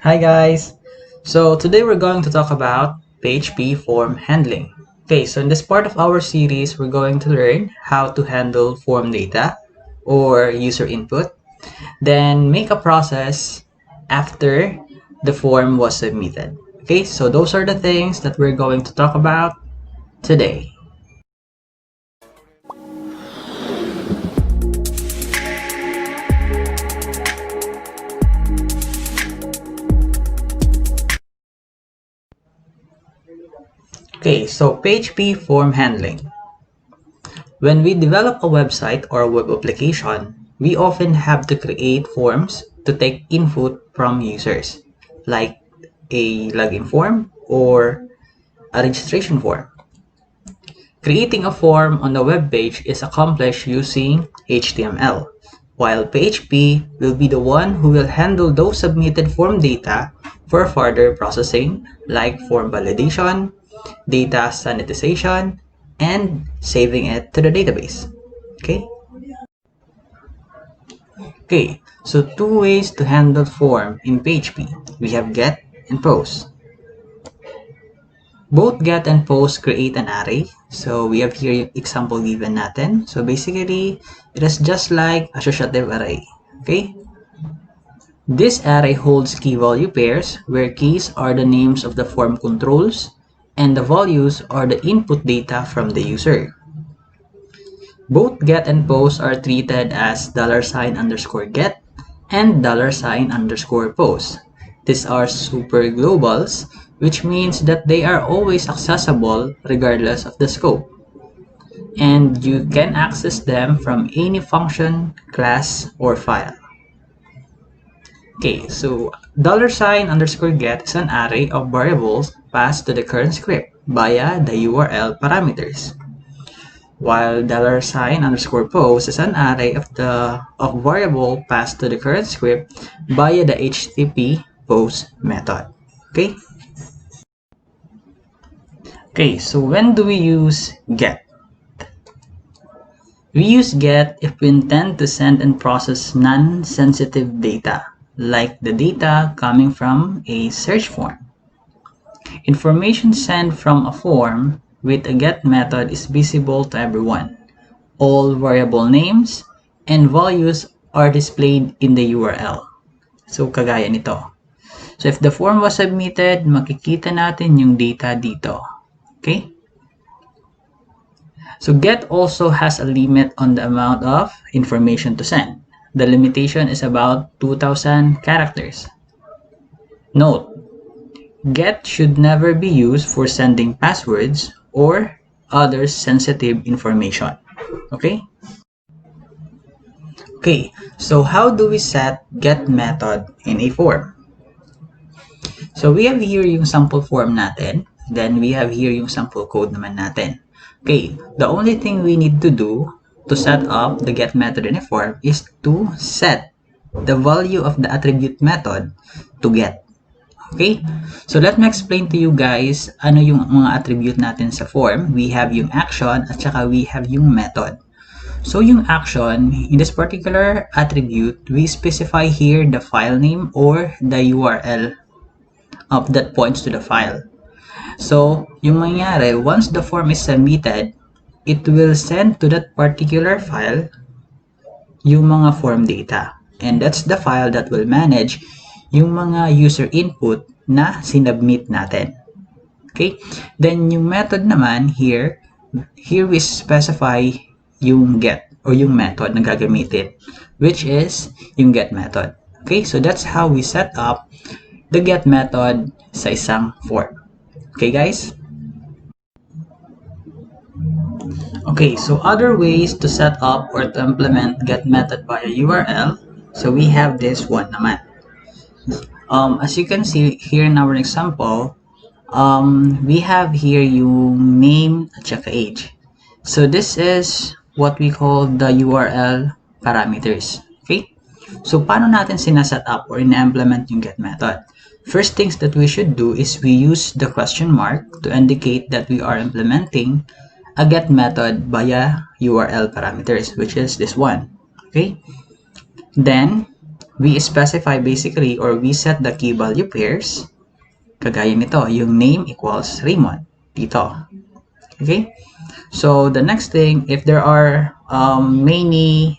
Hi guys! So today we're going to talk about PHP Form Handling. Okay, so in this part of our series, we're going to learn how to handle form data or user input, then make a process after the form was submitted. Okay, so those are the things that we're going to talk about today. Okay, so PHP Form Handling. When we develop a website or a web application, we often have to create forms to take input from users, like a login form or a registration form. Creating a form on a web page is accomplished using HTML, while PHP will be the one who will handle those submitted form data for further processing, like form validation, data sanitization, and saving it to the database. Okay? Okay, so two ways to handle form in PHP. We have get and post. Both get and post create an array. So we have here yung example given natin. So basically, it is just like associative array. Okay? This array holds key value pairs where keys are the names of the form controls and the values are the input data from the user. Both get and post are treated as $_get and $_post. These are super globals, which means that they are always accessible regardless of the scope. And you can access them from any function, class, or file. Okay, so $_get is an array of variables passed to the current script via the URL parameters, while $_post is an array of variable passed to the current script via the HTTP post method. Okay, so when do we use get? We use get if we intend to send and process non-sensitive data, like the data coming from a search form. Information sent from a form with a get method is visible to everyone. All variable names and values are displayed in the URL. So, kagaya nito. So, if the form was submitted, makikita natin yung data dito. Okay? So, get also has a limit on the amount of information to send. The limitation is about 2,000 characters. Note, get should never be used for sending passwords or other sensitive information. Okay? Okay, so how do we set get method in a form? So we have here yung sample form natin. Then we have here yung sample code naman natin. Okay, the only thing we need to do to set up the get method in a form is to set the value of the attribute method to get. Okay? So let me explain to you guys ano yung mga attribute natin sa form. We have yung action at saka we have yung method. So yung action, in this particular attribute, we specify here the file name or the URL that points to the file. So yung mangyari, once the form is submitted, it will send to that particular file yung mga form data. And that's the file that will manage yung mga user input na sinubmit natin. Okay? Then yung method naman here we specify yung get or yung method na gagamitin, which is yung get method. Okay? So that's how we set up the get method sa isang form. Okay, guys? Okay, so other ways to set up or to implement get method via URL. So we have this one naman. As you can see here in our example, we have here yung name at saka age. So this is what we call the URL parameters. Okay? So paano natin sinaset up or ina-implement yung get method? First things that we should do is we use the question mark to indicate that we are implementing a get method via URL parameters, which is this one. Okay? Then we specify basically or we set the key value pairs. Kagaya nito, yung name equals Raymond. Dito. Okay? So the next thing, if there are many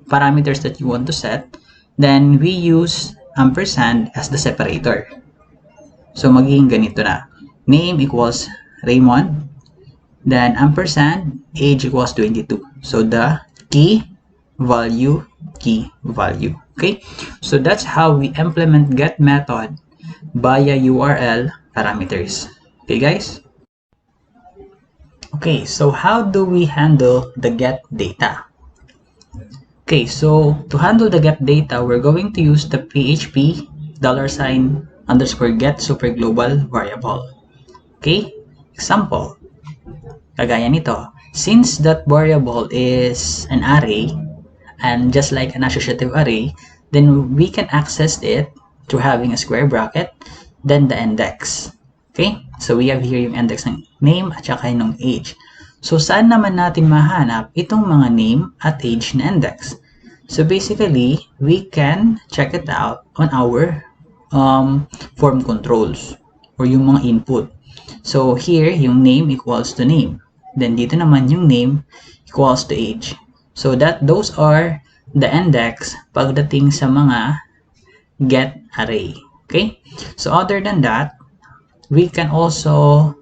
parameters that you want to set, then we use ampersand as the separator. So magiging ganito na. Name equals Raymond. Then ampersand, age equals 22. So the key value. Okay? So that's how we implement get method via URL parameters. Okay, guys? Okay, so how do we handle the get data? Okay, so to handle the get data, we're going to use the PHP $_get superglobal variable. Okay, example, kagaya nito. Since that variable is an array, and just like an associative array, then we can access it through having a square bracket, then the index. Okay? So we have here yung index ng name at saka yung age. So saan naman natin mahanap itong mga name at age na index? So basically, we can check it out on our form controls or yung mga input. So here, yung name equals to name. Then dito naman yung name equals to age. So those are the index pagdating sa mga get array. Okay? So other than that, we can also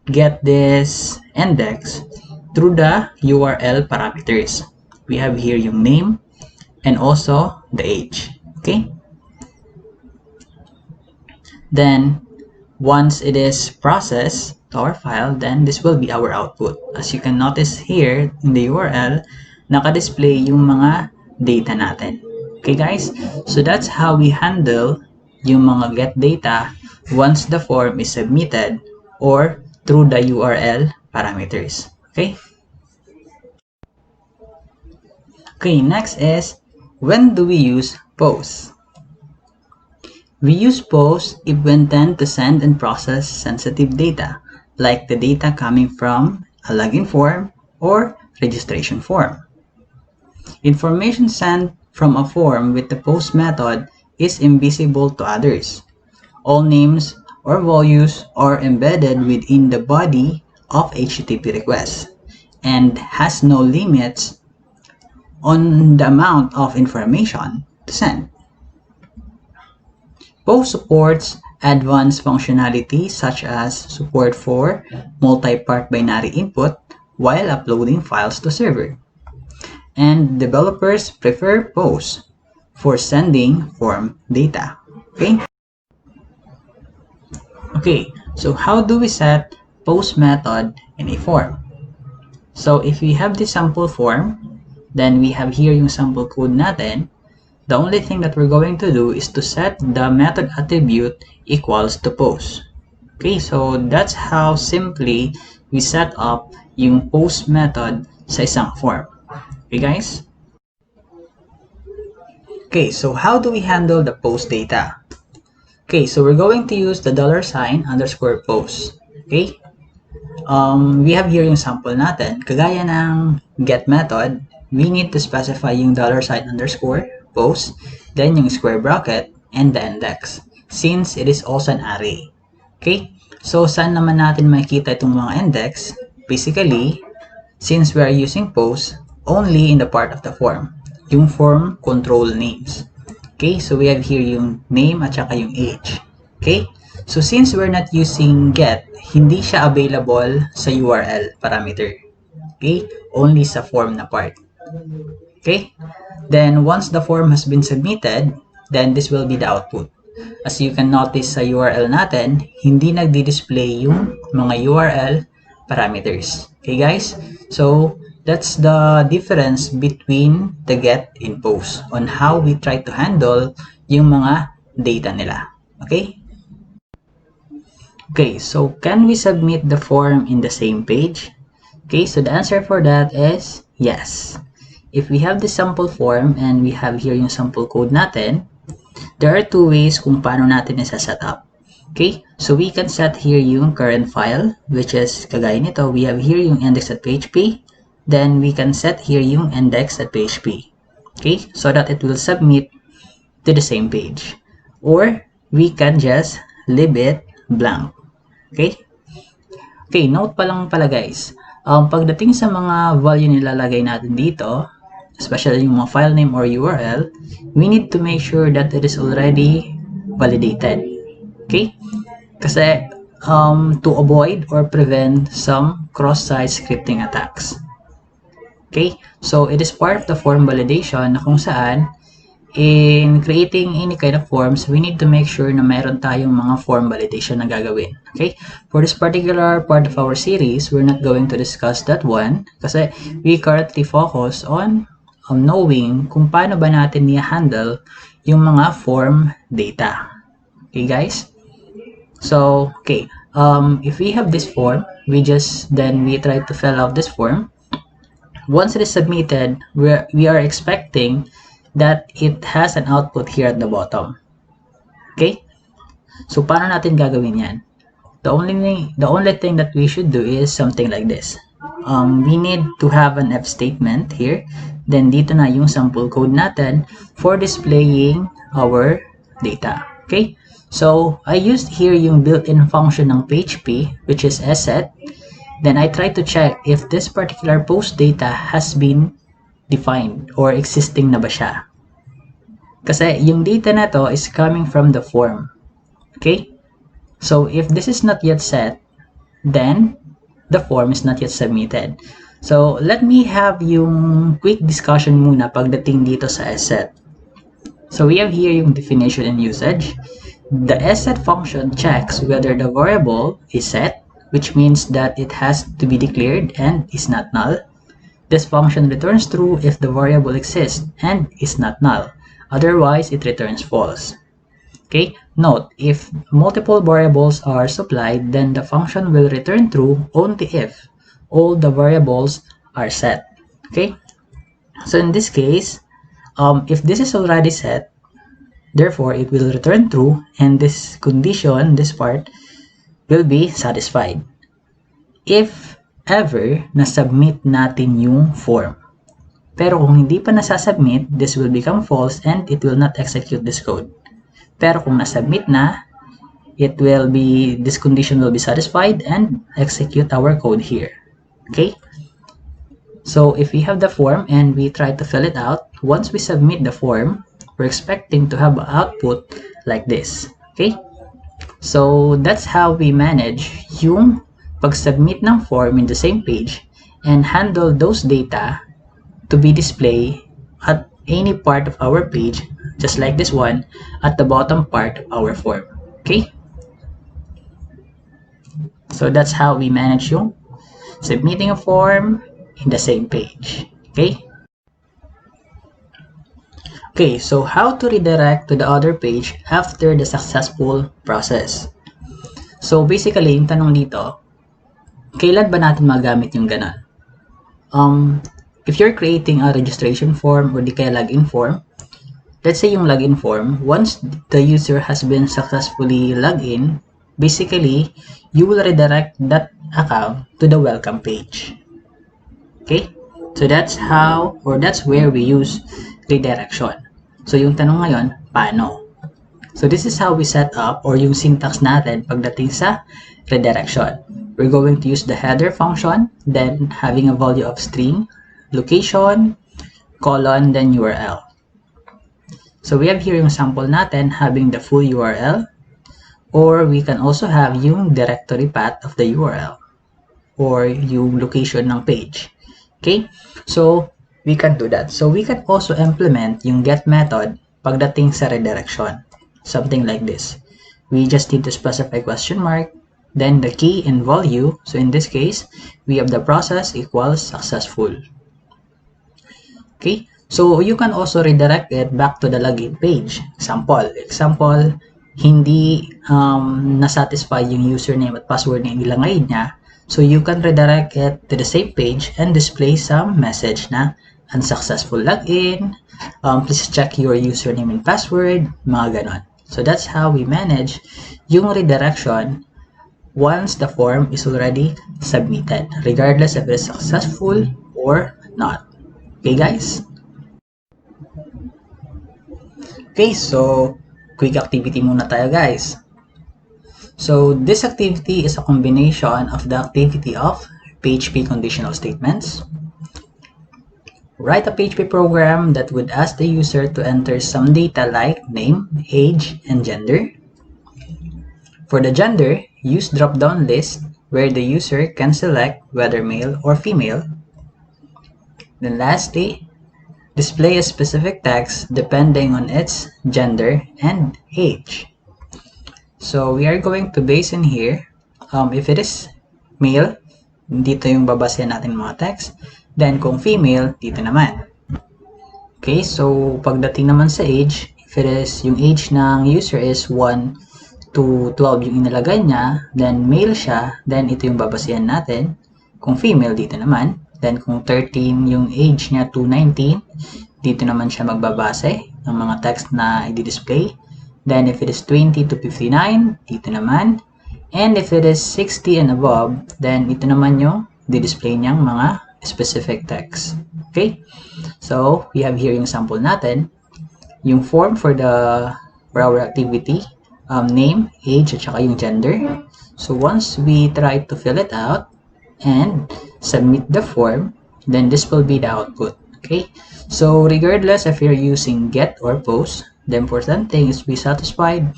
get this index through the URL parameters. We have here yung name and also the age. Okay? Then once it is processed to our file, then this will be our output. As you can notice here in the URL, naka-display yung mga data natin. Okay guys? So that's how we handle yung mga get data once the form is submitted or through the URL parameters. Okay? Okay, next is, when do we use post? We use post if we intend to send and process sensitive data, like the data coming from a login form or registration form. Information sent from a form with the post method is invisible to others. All names or values are embedded within the body of HTTP requests and has no limits on the amount of information to send. Post supports advanced functionality such as support for multi-part binary input while uploading files to server. And developers prefer post for sending form data. Okay? Okay, so how do we set post method in a form? So if we have this sample form, then we have here yung sample code natin. The only thing that we're going to do is to set the method attribute equals to post. Okay, so that's how simply we set up yung post method sa isang form. Okay guys? Okay, so how do we handle the post data? Okay, so we're going to use the $_post. Okay? We have here yung sample natin. Kagaya ng get method, we need to specify yung $_post, then yung square bracket, and the index, since it is also an array. Okay? So, saan naman natin makikita itong mga index? Basically, since we are using post, only in the part of the form, yung form control names. Okay, so we have here yung name at saka yung age. Okay, so since we're not using get, hindi siya available sa URL parameter. Okay, only sa form na part. Okay, then once the form has been submitted, then this will be the output. As you can notice sa URL natin, hindi nagdi-display yung mga URL parameters. Okay guys, so that's the difference between the get and post on how we try to handle yung mga data nila. Okay? Okay, so can we submit the form in the same page? Okay, so the answer for that is yes. If we have the sample form and we have here yung sample code natin, there are two ways kung paano natin isa-set up. Okay, so we can set here yung current file, which is kagaya nito, we have here yung index.php. Then we can set here yung index.php. Okay, so that it will submit to the same page. Or we can just leave it blank. Okay? Okay, note pa lang pala guys. Pagdating sa mga value nilalagay natin dito, especially yung mga file name or URL, we need to make sure that it is already validated. Okay? Kasi to avoid or prevent some cross-site scripting attacks. Okay? So, it is part of the form validation na kung saan in creating any kind of forms, we need to make sure na meron tayong mga form validation na gagawin. Okay? For this particular part of our series, we're not going to discuss that one kasi we currently focus on knowing kung paano ba natin i-handle yung mga form data. Okay, guys? So, okay. If we have this form, we try to fill out this form. Once it is submitted, we are expecting that it has an output here at the bottom. Okay? So, paano natin gagawin yan? The only thing that we should do is something like this. We need to have an if statement here. Then, dito na yung sample code natin for displaying our data. Okay? So, I used here yung built-in function ng PHP, which is set. Then, I try to check if this particular post data has been defined or existing na ba siya. Kasi yung data na to is coming from the form. Okay? So, if this is not yet set, then the form is not yet submitted. So, let me have yung quick discussion muna pagdating dito sa set. So, we have here yung definition and usage. The set function checks whether the variable is set, which means that it has to be declared and is not null. This function returns true if the variable exists and is not null. Otherwise, it returns false. Okay? Note, if multiple variables are supplied, then the function will return true only if all the variables are set. Okay? So in this case, if this is already set, therefore it will return true and this condition, this part, will be satisfied. If ever na-submit natin yung form. Pero kung hindi pa nasasubmit, this will become false and it will not execute this code. Pero kung nasubmit na, this condition will be satisfied and execute our code here. Okay? So if we have the form and we try to fill it out, once we submit the form, we're expecting to have an output like this. Okay? So that's how we manage yung pag-submit ng form in the same page and handle those data to be displayed at any part of our page, just like this one, at the bottom part of our form. Okay? So that's how we manage yung submitting a form in the same page. Okay? Okay, so how to redirect to the other page after the successful process? So basically, yung tanong dito, kailan ba natin magamit yung ganon? If you're creating a registration form or di kaya login form, let's say yung login form, once the user has been successfully logged in, basically, you will redirect that account to the welcome page. Okay? So that's where we use redirection. So yung tanong ngayon, paano? So this is how we set up or yung syntax natin pagdating sa redirection. We're going to use the header function, then having a value of string, location, colon, then URL. So we have here yung sample natin having the full URL, or we can also have yung directory path of the URL or yung location ng page. Okay? So we can do that. So we can also implement yung get method pagdating sa redirection. Something like this. We just need to specify question mark, then the key and value. So in this case, we have the process equals successful. Okay, so you can also redirect it back to the login page. Example, hindi na-satisfy yung username at password na ilagay niya. So you can redirect it to the same page and display some message na unsuccessful login, please check your username and password, mga ganon. So that's how we manage yung redirection once the form is already submitted, regardless if it is successful or not. Okay, guys? Okay, so quick activity muna tayo guys. So this activity is a combination of the activity of PHP conditional statements. Write a PHP program that would ask the user to enter some data like name, age, and gender. For the gender, use drop-down list where the user can select whether male or female. Then lastly, display a specific text depending on its gender and age. So we are going to base in here, if it is male, dito yung babasehan natin mga text. Then kung female, dito naman. Okay, so pagdating naman sa age, if it is, yung age ng user is 1 to 12 yung inilagay niya, then male siya, then ito yung babasehan natin. Kung female, dito naman. Then kung 13 yung age niya to 19, dito naman siya magbabase ng mga text na i-display. Then if it is 20 to 59, dito naman. And if it is 60 and above, then ito naman yung di-display niyang mga specific text. Okay? So, we have here yung sample natin. Yung form for our activity, name, age, at saka yung gender. So, once we try to fill it out and submit the form, then this will be the output. Okay? So, regardless if you're using get or post, the important thing is we satisfied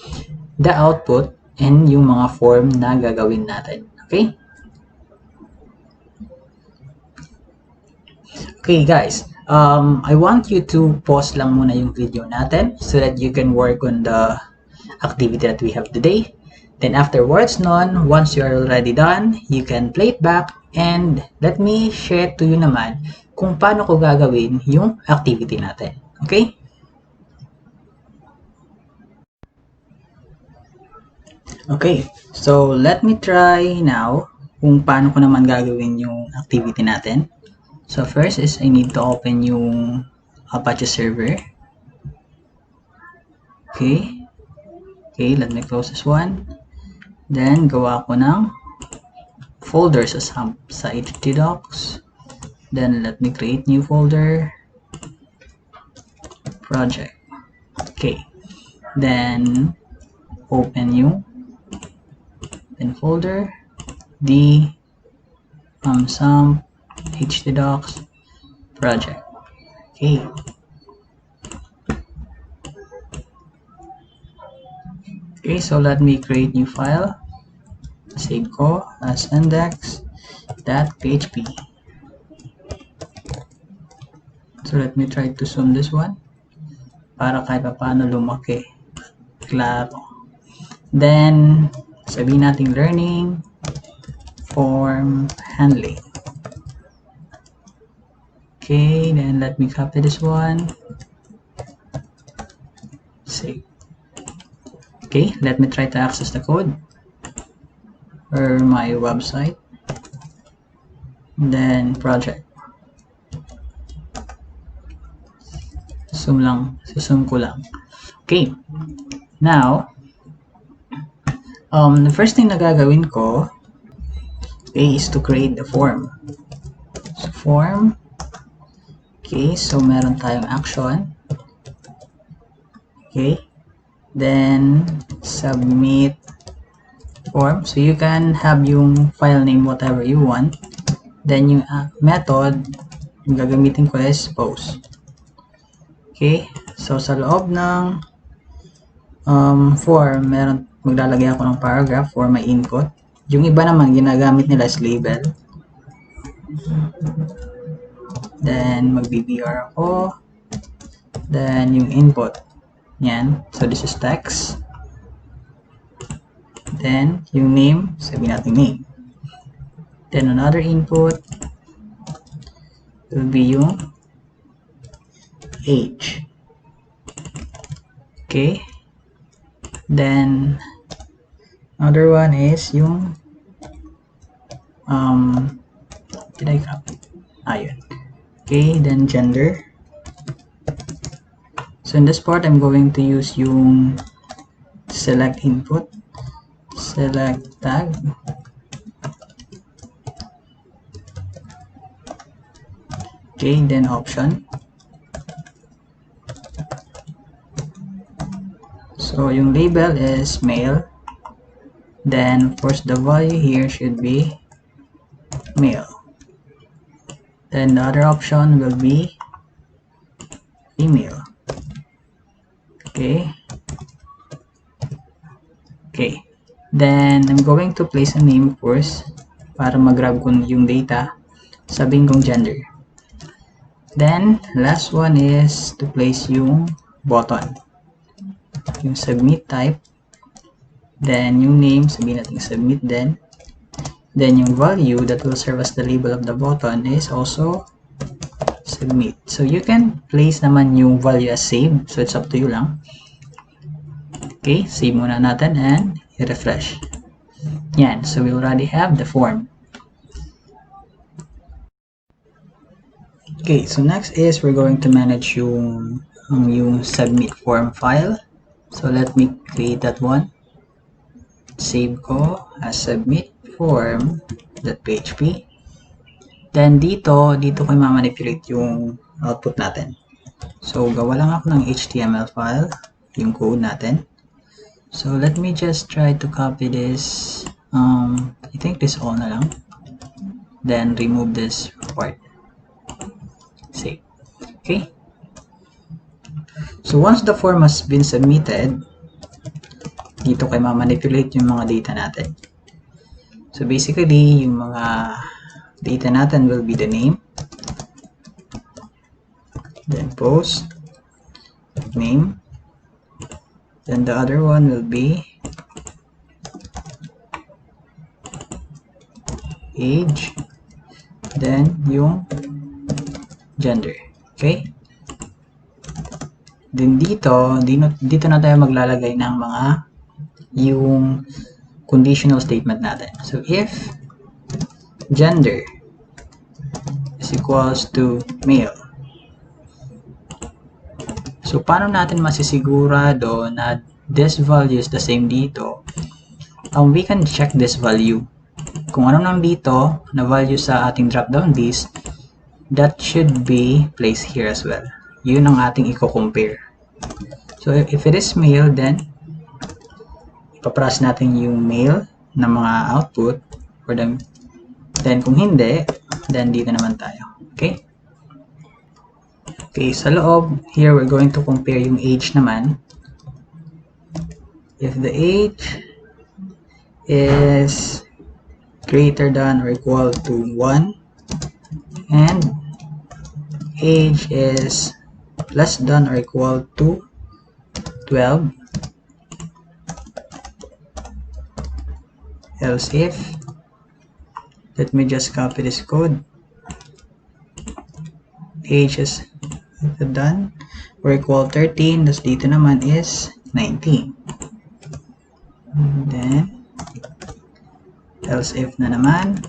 the output and yung mga form na gagawin natin. Okay? Okay guys, I want you to pause lang muna yung video natin so that you can work on the activity that we have today. Then afterwards nun, once you are already done, you can play it back and let me share to you naman kung paano ko gagawin yung activity natin. Okay? Okay, so let me try now kung paano ko naman gagawin yung activity natin. So first is I need to open yung Apache server. Okay. Okay, let me close this one. Then gawa ko ng folder sa htdocs. Then let me create new folder. Project. Okay. Then open yung folder, some htdocs project. Okay. Okay, so let me create new file. Save ko as index.php. So let me try to zoom this one para kahit paano lumaki. Klaro. Then sabihin natin learning form handling. Okay, then let me copy this one. Save. Okay, let me try to access the code or my website. Then project. Zoom ko lang. Okay, now the first thing na gagawin ko is to create the form. So form. Okay, so meron tayong action. Okay, then submit form. So you can have yung file name whatever you want. Then yung method yung gagamitin ko is post. Okay, so sa loob ng form, maglalagay ako ng paragraph for my input. Yung iba naman ginagamit nila is label. Then mag-BBR ako. Then yung input. Yan. So this is text. Then yung name, sabihin natin name. Then another input will be yung age. Okay. Then another one is yung did I copy? Ayun. Okay, then gender. So in this part, I'm going to use yung select input, select tag, okay, then option. So yung label is male. Then of course the value here should be male. Then the other option will be female. Okay. Okay. Then I'm going to place a name first para mag-grab ko yung data. Sabihin kong gender. Then last one is to place yung button. Yung submit type. Then yung name, sabihin natin submit din. Then yung value that will serve as the label of the button is also submit. So you can place naman yung value as save. So it's up to you lang. Okay, save muna natin and refresh. Yan, so we already have the form. Okay, so next is we're going to manage yung submit form file. So let me create that one. Save ko as submit form.php. Then dito ko i-manipulate yung output natin. So gawa lang ako ng HTML file, yung code natin. So let me just try to copy this. I think this all na lang. Then remove this part. Save. Okay. So once the form has been submitted, dito kayo ma-manipulate yung mga data natin. So basically, yung mga data natin will be the name, then post, name, then the other one will be age, then yung gender. Okay? Then dito na tayo maglalagay ng mga yung conditional statement natin. So if gender is equals to male. So paano natin masisigurado na this value is the same dito? We can check this value. Kung ano nandito na value sa ating drop-down list, that should be placed here as well. Yun ang ating i-compare. So if it is male, then ipaprocess natin yung male na mga output for them. Then kung hindi, then dito naman tayo. Okay? Okay, sa loob, here we're going to compare yung age naman. If the age is greater than or equal to 1 and age is less than or equal to 12, else if, let me just copy this code, age is done or equal 13, thus dito naman is 19. And then else if na naman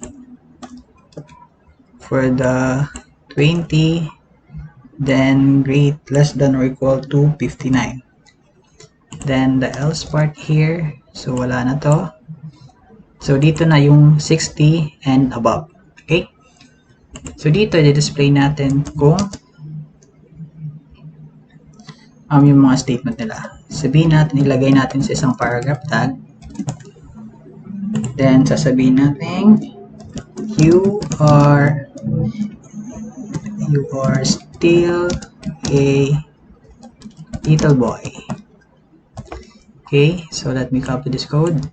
for the 20, then less than or equal to 59. Then the else part here, so wala na to. So dito na yung 60 and above. Okay? So dito i-display natin kung yung mga statement nila. Sabihin natin, ilagay natin sa isang paragraph tag. Then sasabihin natin you are still a little boy. Okay, so let me copy this code.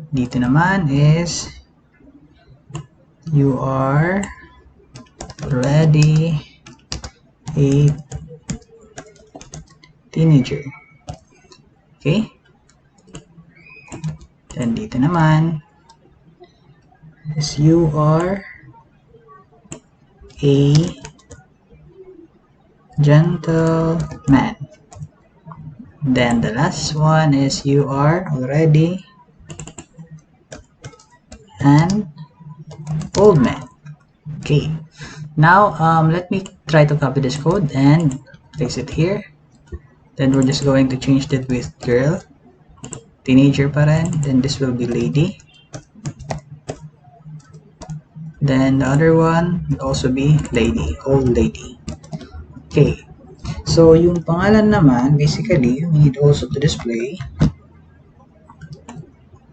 Dito naman is you are already a teenager. Okay? Then dito naman is you are a gentleman. Then the last one is you are already an old man. Okay. Now let me try to copy this code and place it here. Then we're just going to change that with girl, teenager pa rin. Then this will be lady. Then the other one will also be lady, old lady. Okay. So So, yung pangalan naman, basically, we need also to display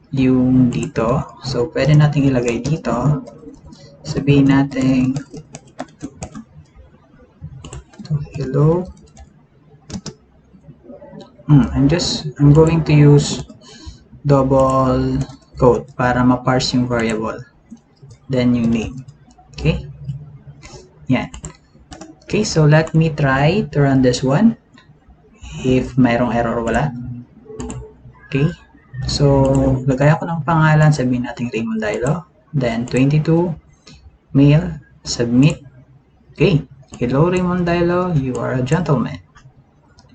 yung dito. So, pwede natin ilagay dito. Sabihin natin, hello. I'm going to use double quote para ma-parse yung variable. Then yung name. Okay? Yan. Okay, so let me try to run this one. If mayroong error, wala. Okay. So, lagay ako ng pangalan. Sabihin natin Raymond Dilo. Then, 22. Mail. Submit. Okay. Hello, Raymond Dilo. You are a gentleman.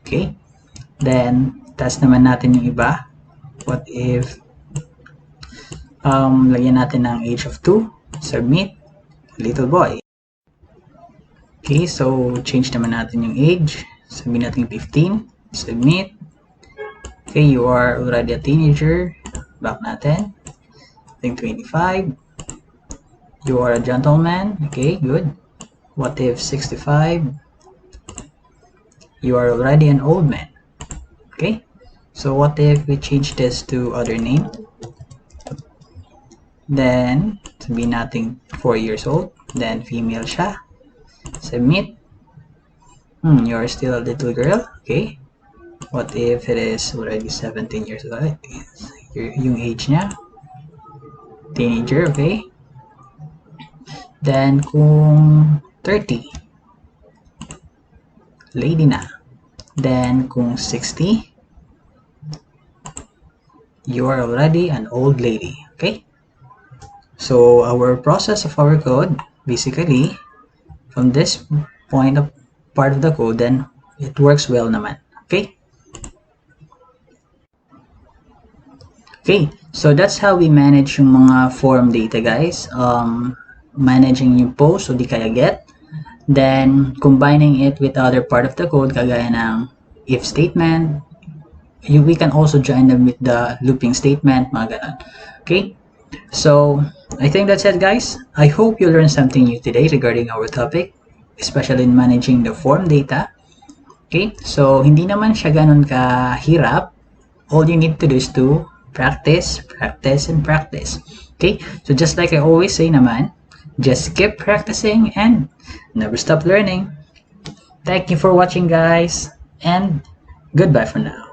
Okay. Then, test naman natin yung iba. What if lagyan natin ng age of 2. Submit. Little boy. Okay, so change naman natin yung age. Sabihin natin 15. Submit. Okay, you are already a teenager. Back natin. I think 25. You are a gentleman. Okay, good. What if 65? You are already an old man. Okay, so what if we change this to other name? Then, sabihin natin 4 years old. Then, female siya. Submit. You're still a little girl. Okay. What if it is already 17 years old? Yung age niya. Teenager, okay. Then, kung 30. Lady na. Then, kung 60. You are already an old lady. Okay. So, our process of our code, basically, from this point of part of the code, then it works well naman. Okay? Okay, so that's how we manage yung mga form data, guys. Managing yung post o di kaya get. Then, combining it with other part of the code, kagaya ng if statement. We can also join them with the looping statement, mga ganun. Okay? So, I think that's it, guys. I hope you learned something new today regarding our topic, especially in managing the form data. Okay, so hindi naman siya ganun kahirap. All you need to do is to practice, practice, and practice. Okay, so just like I always say naman, just keep practicing and never stop learning. Thank you for watching, guys, and goodbye for now.